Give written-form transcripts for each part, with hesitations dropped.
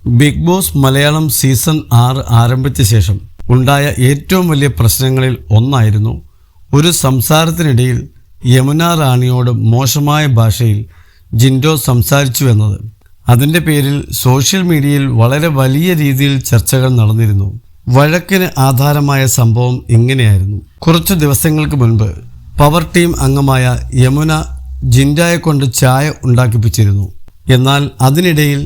Big boss Malayalam season 6 ആരംഭിച്ച ശേഷം ഉണ്ടായ ഏറ്റവും വലിയ പ്രശ്നങ്ങളിൽ ഒന്നായിരുന്നു ഒരു സംസാരത്തിനിടയിൽ യമുന റാണിയോട് മോശമായ ഭാഷയിൽ ജിൻഡോ സംസാരിച്ചു എന്നത്. അതിൻ്റെ പേരിൽ സോഷ്യൽ മീഡിയയിൽ വളരെ വലിയ രീതിയിൽ ചർച്ചകൾ നടന്നിരുന്നു. വഴക്കിന് ആധാരമായ സംഭവം ഇങ്ങനെയായിരുന്നു. കുറച്ചു ദിവസങ്ങൾക്ക് മുൻപ് പവർ ടീം അംഗമായ യമുന ജിൻഡോയെ കൊണ്ട് ചായ ഉണ്ടാക്കിപ്പിച്ചിരുന്നു. എന്നാൽ അതിനിടയിൽ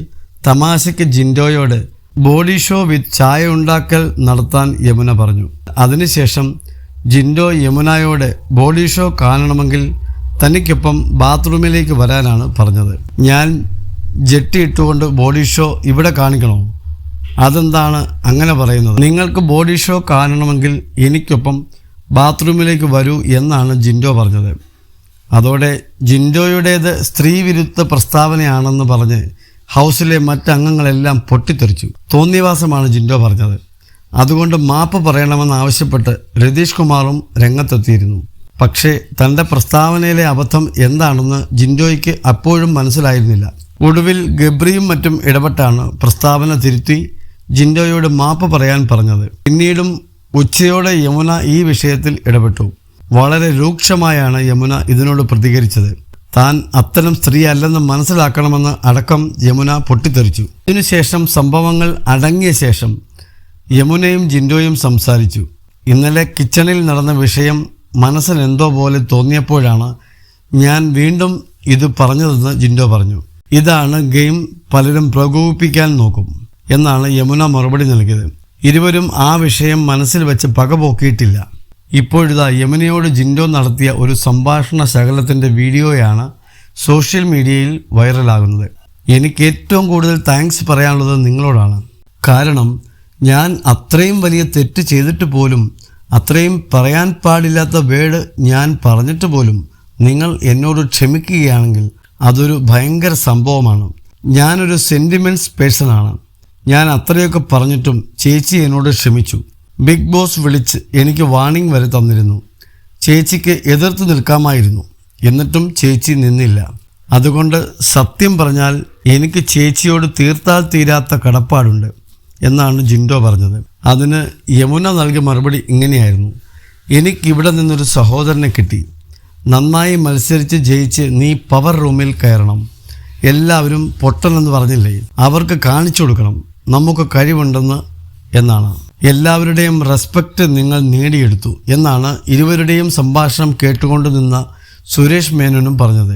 തമാശയ്ക്ക് ജിൻഡോയോട് ബോഡി ഷോ വിത്ത് ചായ ഉണ്ടാക്കൽ നടത്താൻ യമുന പറഞ്ഞു. അതിനുശേഷം ജിൻഡോ യമുനയോട് ബോഡി ഷോ കാണണമെങ്കിൽ തനിക്കൊപ്പം ബാത്റൂമിലേക്ക് വരാനാണ് പറഞ്ഞത്. ഞാൻ ജെട്ടി ഇട്ടുകൊണ്ട് ബോഡി ഷോ ഇവിടെ കാണിക്കണോ? അതെന്താണ് അങ്ങനെ പറയുന്നത്? നിങ്ങൾക്ക് ബോഡി ഷോ കാണണമെങ്കിൽ എനിക്കൊപ്പം ബാത്റൂമിലേക്ക് വരൂ എന്നാണ് ജിൻഡോ പറഞ്ഞത്. അതോടെ ജിൻഡോയുടേത് സ്ത്രീവിരുദ്ധ പ്രസ്താവനയാണെന്ന് പറഞ്ഞ് ഹൗസിലെ മറ്റംഗങ്ങളെല്ലാം പൊട്ടിത്തെറിച്ചു. തോന്നിവാസമാണ് ജിൻഡോ പറഞ്ഞത്, അതുകൊണ്ട് മാപ്പ് പറയണമെന്നാവശ്യപ്പെട്ട് രതീഷ് കുമാറും രംഗത്തെത്തിയിരുന്നു. പക്ഷേ തൻ്റെ പ്രസ്താവനയിലെ അബദ്ധം എന്താണെന്ന് ജിൻഡോയ്ക്ക് അപ്പോഴും മനസ്സിലായിരുന്നില്ല. ഒടുവിൽ ഗബ്രിയും മറ്റും ഇടപെട്ടാണ് പ്രസ്താവന തിരുത്തി ജിൻഡോയോട് മാപ്പ് പറയാൻ പറഞ്ഞത്. പിന്നീടും ഉച്ചയോടെ യമുന ഈ വിഷയത്തിൽ ഇടപെട്ടു. വളരെ രൂക്ഷമായാണ് യമുന ഇതിനോട് പ്രതികരിച്ചത്. താൻ അത്തരം സ്ത്രീ അല്ലെന്ന് മനസ്സിലാക്കണമെന്ന് അടക്കം യമുന പൊട്ടിത്തെറിച്ചു. ഇതിനുശേഷം സംഭവങ്ങൾ അടങ്ങിയ ശേഷം യമുനയും ജിൻഡോയും സംസാരിച്ചു. ഇന്നലെ കിച്ചണിൽ നടന്ന വിഷയം മനസ്സിനെന്തോ പോലെ തോന്നിയപ്പോഴാണ് ഞാൻ വീണ്ടും ഇത് പറഞ്ഞതെന്ന് ജിൻഡോ പറഞ്ഞു. ഇതാണ് ഗെയിം, പലരും പ്രകോപിപ്പിക്കാൻ നോക്കും എന്നാണ് യമുന മറുപടി നൽകിയത്. ഇരുവരും ആ വിഷയം മനസ്സിൽ വെച്ച് പകപോക്കിയിട്ടില്ല. ഇപ്പോഴിതാ യമുനയോട് ജിൻഡോ നടത്തിയ ഒരു സംഭാഷണ ശകലത്തിൻ്റെ വീഡിയോയാണ് സോഷ്യൽ മീഡിയയിൽ വൈറലാകുന്നത്. എനിക്ക് ഏറ്റവും കൂടുതൽ താങ്ക്സ് പറയാനുള്ളത് നിങ്ങളോടാണ്. കാരണം ഞാൻ അത്രയും വലിയ തെറ്റ് ചെയ്തിട്ട് പോലും, അത്രയും പറയാൻ പാടില്ലാത്ത വേർഡ് ഞാൻ പറഞ്ഞിട്ട് പോലും നിങ്ങൾ എന്നോട് ക്ഷമിക്കുകയാണെങ്കിൽ അതൊരു ഭയങ്കര സംഭവമാണ്. ഞാനൊരു സെൻറ്റിമെൻറ്റ്സ് പേഴ്സണാണ്. ഞാൻ അത്രയൊക്കെ പറഞ്ഞിട്ടും ചേച്ചി എന്നോട് ക്ഷമിച്ചു. ബിഗ് ബോസ് വിളിച്ച് എനിക്ക് വാർണിംഗ് വരെ തന്നിരുന്നു. ചേച്ചിക്ക് എതിർത്ത് നിൽക്കാമായിരുന്നു, എന്നിട്ടും ചേച്ചി നിന്നില്ല. അതുകൊണ്ട് സത്യം പറഞ്ഞാൽ എനിക്ക് ചേച്ചിയോട് തീർത്താൽ തീരാത്ത കടപ്പാടുണ്ട് എന്നാണ് ജിൻഡോ പറഞ്ഞത്. അതിന് യമുന നൽകിയ മറുപടി ഇങ്ങനെയായിരുന്നു: എനിക്കിവിടെ നിന്നൊരു സഹോദരനെ കിട്ടി. നന്നായി മത്സരിച്ച് ജയിച്ച് നീ പവർ റൂമിൽ കയറണം. എല്ലാവരും പൊട്ടനെന്ന് പറഞ്ഞില്ലേ, അവർക്ക് കാണിച്ചു കൊടുക്കണം നമുക്ക് കഴിവുണ്ടെന്ന് എന്നാണ്. എല്ലാവരുടെയും റെസ്പെക്റ്റ് നിങ്ങൾ നേടിയെടുത്തു എന്നാണ് ഇരുവരുടെയും സംഭാഷണം കേട്ടുകൊണ്ട് നിന്ന സുരേഷ് മേനോനും പറഞ്ഞത്.